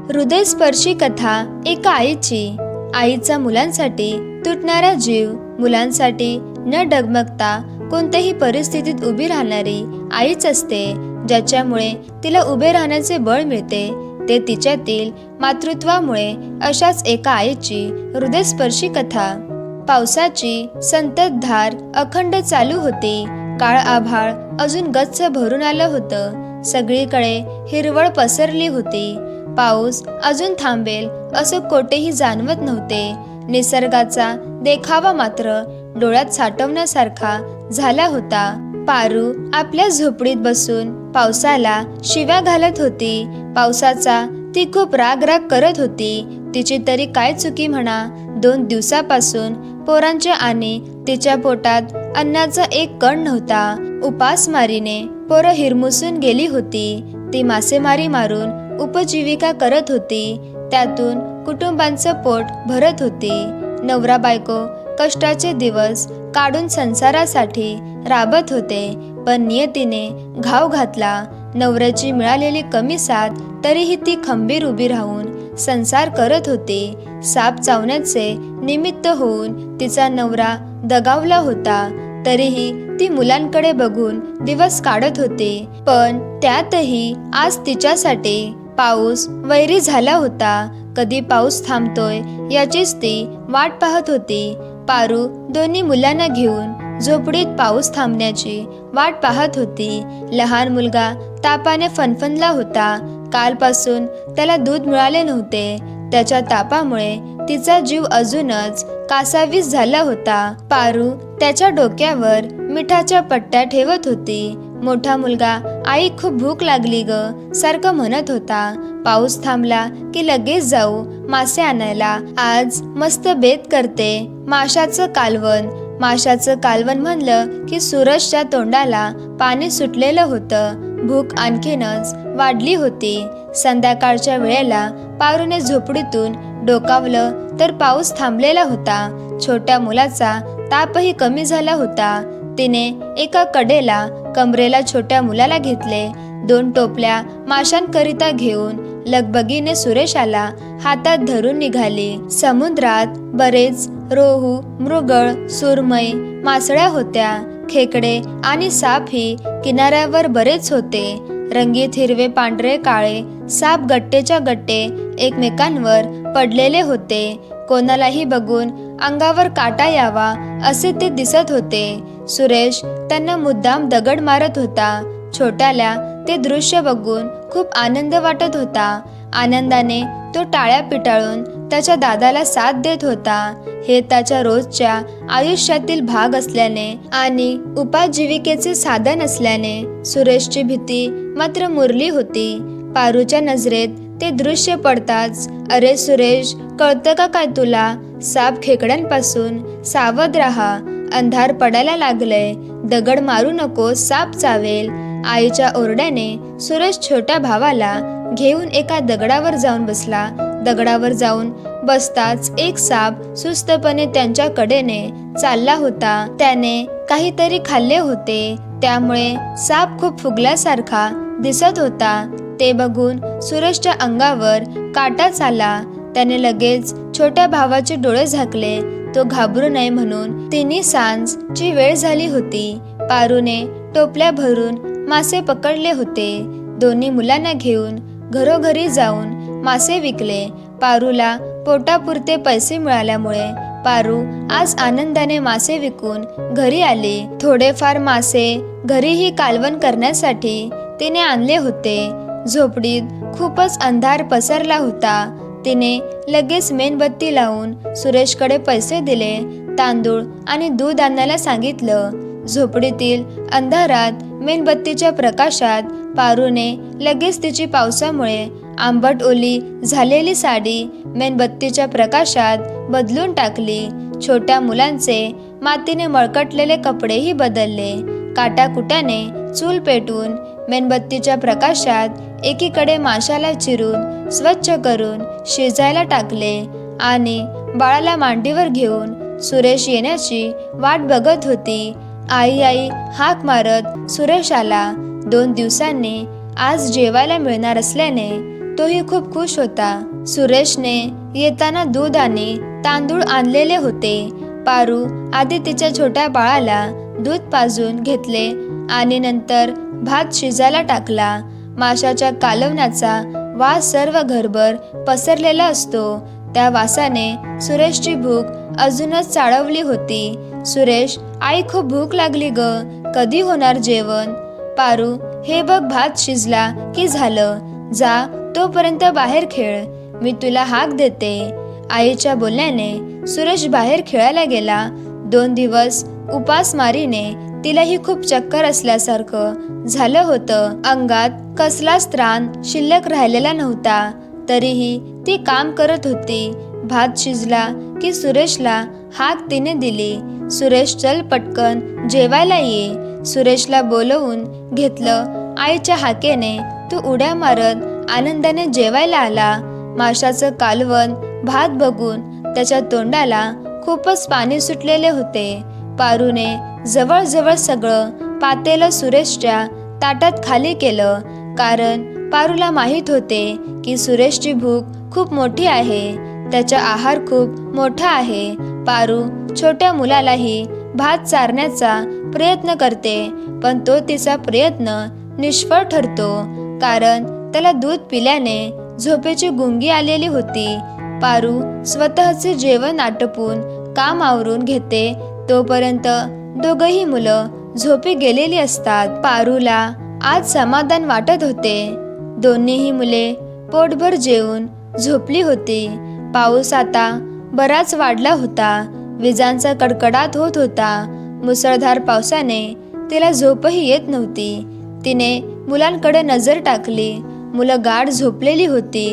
हृदयस्पर्शी कथा एका आईची. आईचा मुलांसाठी तुटणारा जीव, मुलांसाठी न डगमगता कोणत्याही परिस्थितीत उभी राहणारी आईच असते, ज्याच्यामुळे तिला उभे राहण्याचे बळ मिळते. ते तिच्यातील मातृत्वामुळे. अशाच एका आईची हृदयस्पर्शी कथा. पावसाची संततधार अखंड चालू होती. काळ आभाळ अजून गच्च भरून आलं होतं. सगळीकडे हिरवळ पसरली होती. पाऊस अजून थांबेल असं कोठेही जाणवत नव्हते. निसर्गाचा देखावा मात्र डोळ्यात साठवण्यासारखा झाला होता. पारू आपल्या झोपडीत बसून पावसाला शिव्या घालत होती. पावसाचा ती खूप राग करत होती. तिची तरी काय चुकी म्हणा. 2 दिवसापासून पोरांच्या आणि तिच्या पोटात अन्नाचा एक कण नव्हता. उपासमारीने पोरं हिरमुसून गेली होती. ती मासेमारी मारून उपजीविका करत होती. त्यातून कुटुंबांचं पोट भरत होती. नवरा बायको कष्टाचे दिवस काढून संसारासाठी राबत होते. पण नियतीने घाव घातला. नवऱ्याची मिळालेली कमी साथ तरीही ती खंबीर उभी राहून संसार करत होती. साप चावण्याचे निमित्त होऊन तिचा नवरा दगावला होता, तरीही ती मुलांकडे बघून दिवस काढत होती. पण त्यातही आज तिच्यासाठी पाऊस वैरी झाला होता. कधी पाऊस थांबतोय याचीच ती वाट पाहत होती. पारू दोन्ही मुलांना घेऊन झोपडीत पाऊस थांबण्याची वाट पाहत होती. लहान मुलगा तापाने फणफणला होता. कालपासून त्याला दूध मिळाले नव्हते. त्याच्या तापामुळे तिचा जीव अजूनच कासावीस झाला होता. पारू त्याच्या डोक्यावर मिठाच्या पट्ट्या ठेवत होती. मोठा मुलगा आई खूप भूक लागली ग सारखं म्हणत होता. पाऊस थांबला की लगेच जाऊ मासे आणायला. आज मस्त बेत करते. माशाचं कालवण म्हणलं की सूरजच्या तोंडाला पाणी सुटलेलं होतं. भूक आणखीनच वाढली होती. संध्याकाळच्या वेळेला पारूने झोपडीतून डोकावलं तर पाऊस थांबलेला होता. छोट्या मुलाचा तापही कमी झाला होता. तिने एका कडेला कमरेला छोट्या मुलाला घेतले. 2 टोपल्या माशांकरिता घेऊन लगबगीने सुरेशाला हातात धरून निघाली. समुद्रात बरेच रोहू, मृगळ, सुरमई, मासळ्या होत्या. खेकडे आणि साप ही किनाऱ्यावर बरेच होते. रंगीत हिरवे, पांढरे, काळे साप गट्टेच्या गट्टे एकमेकांवर पडलेले होते. कोणालाही बघून अंगावर काटा यावा असे ते दिसत होते. सुरेश त्यांना मुद्दाम दगड मारत होता. छोट्याला ते दृश्य बघून खूप आनंद वाटत होता. आनंदाने तो टाळ्या पिटाळून त्याच्या दादाला साथ देत होता. हे त्याच्या रोजच्या आयुष्यातील भाग असल्याने आणि उपजीविकेचे साधन असल्याने सुरेशची भीती मात्र मुरली होती. पारूच्या नजरेत ते दृश्य पडताच, अरे सुरेश, कळतं का काय तुला? साप खेकड्यांपासून सावध राहा. अंधार पडायला लागलंय. दगड मारू नको, साप चावेल. आईच्या ओरड्याने सुरेश छोट्या भावाला घेऊन एका दगडावर जाऊन बसला. दगडावर जाऊन बसताच एक साप सुस्तपणे त्यांच्या कडेने चालला होता. त्याने काहीतरी खाल्ले होते, त्यामुळे साप खूप फुगल्यासारखा दिसत होता. ते बघून सुरेशच्या अंगावर काटाच आला. त्याने लगेच छोट्या भावाचे डोळे झाकले. तो घाबरू नये म्हणून. 3 सांजची वेळ झाली होती. पारूने टोपल्या भरून मासे पकडले होते. दोन्ही मुलांना घेऊन घरोघरी जाऊन मासे विकले. पारूला पोटापुरते पैसे मिळाल्यामुळे पारू आज आनंदाने मासे विकून घरी आली. थोडेफार मासे घरीही कालवण करण्यासाठी तिने आणले होते. झोपडीत खूपच अंधार पसरला होता. तिने लगेच मेणबत्ती लावून सुरेशकडे पैसे दिले. तांदूळ आणि दूध आणायला सांगितलं. झोपडीतील अंधारात मेणबत्तीच्या प्रकाशात पारूने लगेच तिची पावसामुळे आंबट ओली झालेली साडी मेणबत्तीच्या प्रकाशात बदलून टाकली. छोट्या मुलांचे मातीने मळकटलेले कपडेही बदलले. काटाकुट्याने चूल पेटवून मेणबत्तीच्या प्रकाशात एकीकडे माशाला चिरून स्वच्छ करून शिजायला टाकले आणि बाळाला मांडीवर घेऊन सुरेश येण्याची वाट बघत होती. आई आई हाक मारत सुरेश आला. 2 दिवसांनी आज जेवायला मिळणार असल्याने तोही खूप खुश होता. सुरेशने येताना दूध आणि तांदूळ आणलेले होते. पारू आधी तिच्या छोट्या बाळाला दूध पाजून घेतले आणि नंतर भात शिजायला टाकला. माशाच्या कालवण्याचा वास सर्व घरभर पसरलेला असतो. त्या वासाने सुरेशची भूक अजूनच चाळवली होती. सुरेश, आई खूप भूक लागली ग, कधी होणार जेवण? पारू, हे बघ भात शिजला की झालं, जा तोपर्यंत बाहेर खेळ, मी तुला हाक देते. आईच्या बोलण्याने सुरेश बाहेर खेळायला गेला. 2 दिवस उपासमारीने तिलाही खूप चक्कर असल्यासारखं झालं होतं. अंगात कसलाच त्राण शिल्लक राहिलेला नव्हता. तरीही ती काम करत होती. भात शिजला की सुरेशला हाक तिने दिली. सुरेश, चल पटकन जेवायला ये. सुरेशला बोलवून घेतलं. आईच्या हाकेने तो उड्या मारत आनंदाने जेवायला आला. माशाचं कालवण भात बघून त्याच्या तोंडाला खूपच पाणी सुटलेले होते. पारूने जवळजवळ सगळं पातेलं सुरेशच्या ताटात खाली केलं, कारण पारूला माहीत होते की सुरेशची भूक खूप मोठी आहे, त्याचा आहार खूप मोठा आहे. पारू छोट्या मुलालाही भात चारण्याचा प्रयत्न करते, पण तो तिचा प्रयत्न निष्फळ ठरतो, कारण त्याला दूध पिल्याने झोपेची गुंगी आलेली होती. पारू स्वतःचे जेवण आटपून काम आवरून घेते, तोपर्यंत दोघही मुलं झोपी गेलेली असतात. पारूला आज समाधान वाटत होते. दोन्हीही मुले पोटभर जेवून झोपली होती. पाऊस आता बराच वाढला होता. विजांचा कडकडाट होत होता. मुसळधार पावसाने तिला झोपही येत नव्हती. तिने मुलांकडे नजर टाकली. मुलं गाढ झोपलेली होती.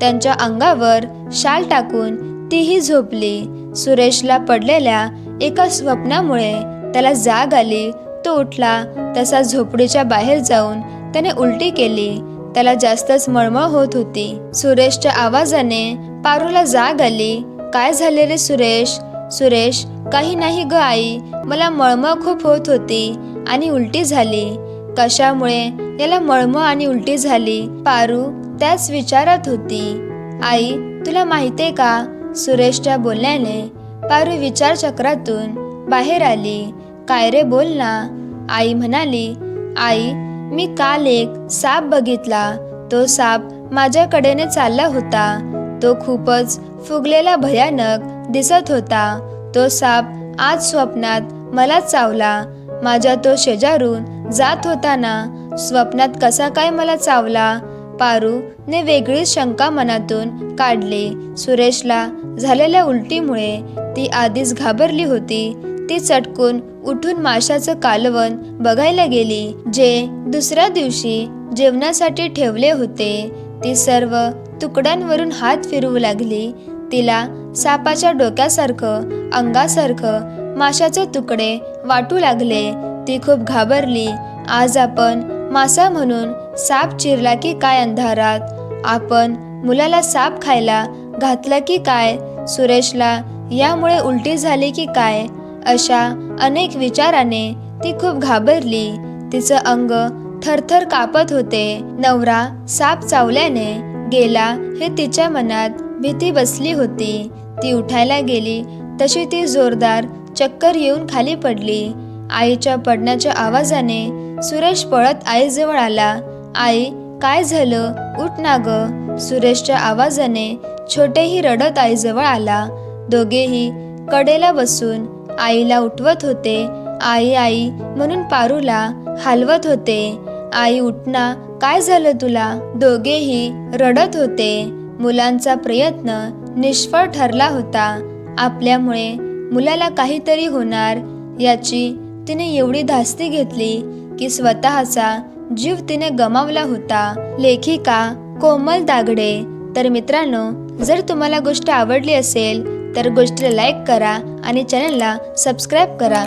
त्यांच्या अंगावर शाल टाकून तीही झोपली. सुरेशला पडलेल्या एका स्वप्नामुळे त्याला जाग आली. तो उठला तसा झोपडीच्या बाहेर जाऊन त्याने उलटी केली. त्याला जास्तच मळमळ होत होती. सुरेशच्या आवाजाने पारूला जाग आली. काय झाले रे सुरेश? सुरेश, काही नाही ग आई, मला मळमळ खूप होत होती आणि उलटी झाली. कशामुळे याला मळमळ आणि उलटी झाली? पारू त्याच विचारात होती. आई, तुला माहितीये का? सुरेशच्या बोलण्याने पारू विचारचक्रातून बाहेर आली. काय रे, बोल ना. आई म्हणाली, आई, मी काल एक साप बघितला. तो साप माझ्याकडेने चालला होता. तो खूपच फुगलेला भयानक दिसत होता. तो साप आज स्वप्नात मला चावला. माझ्या तो शेजारून जात होता ना, स्वप्नात कसा काय मला चावला? पारूने वेगळीच शंका मनातून काढली. सुरेशला झालेल्या उलटीमुळे ती आधीच घाबरली होती. ती चटकून उठून माशाचं कालवण बघायला गेली, जे दुसऱ्या दिवशी जेवणासाठी ठेवले होते. ती सर्व तुकड्यांवरून हात फिरवू लागली. तिला सापाच्या डोक्यासारखं, अंगासारखं माशाचे तुकडे वाटू लागले. ती खूप घाबरली. आज आपण मासा म्हणून साप चिरला की काय अंधारात? आपण मुलाला साप खायला घातलं की काय? सुरेशला यामुळे उलटी झाली की काय? अशा अनेक विचाराने ती खूप घाबरली. तिचं अंग थरथर कापत होते. नवरा साप चावल्याने गेला हे तिच्या मनात भीती बसली होती. ती उठायला गेली तशी ती जोरदार चक्कर येऊन खाली पडली. आईच्या पडण्याच्या आवाजाने सुरेश पळत आईजवळ आला. आई, काय झालं? उठ ना ग. सुरेशच्या आवाजाने छोटेही रडत आईजवळ आला. दोघेही कडेला बसून आईला उठवत होते. आई आई म्हणून पारूला हलवत होते. आई, उठ ना, काय झालं तुला? दोघेही रडत होते. मुलांचा प्रयत्न निष्फळ ठरला होता. आपल्यामुळे मुलाला काहीतरी होणार याची तिने एवढी धास्ती घेतली की स्वतःचा जीव तिने गमावला होता. लेखिका कोमल दागडे. तर मित्रांनो, जर तुम्हाला गोष्ट आवडली असेल तर गोष्टीला लाईक करा आणि चॅनलला सबस्क्राईब करा.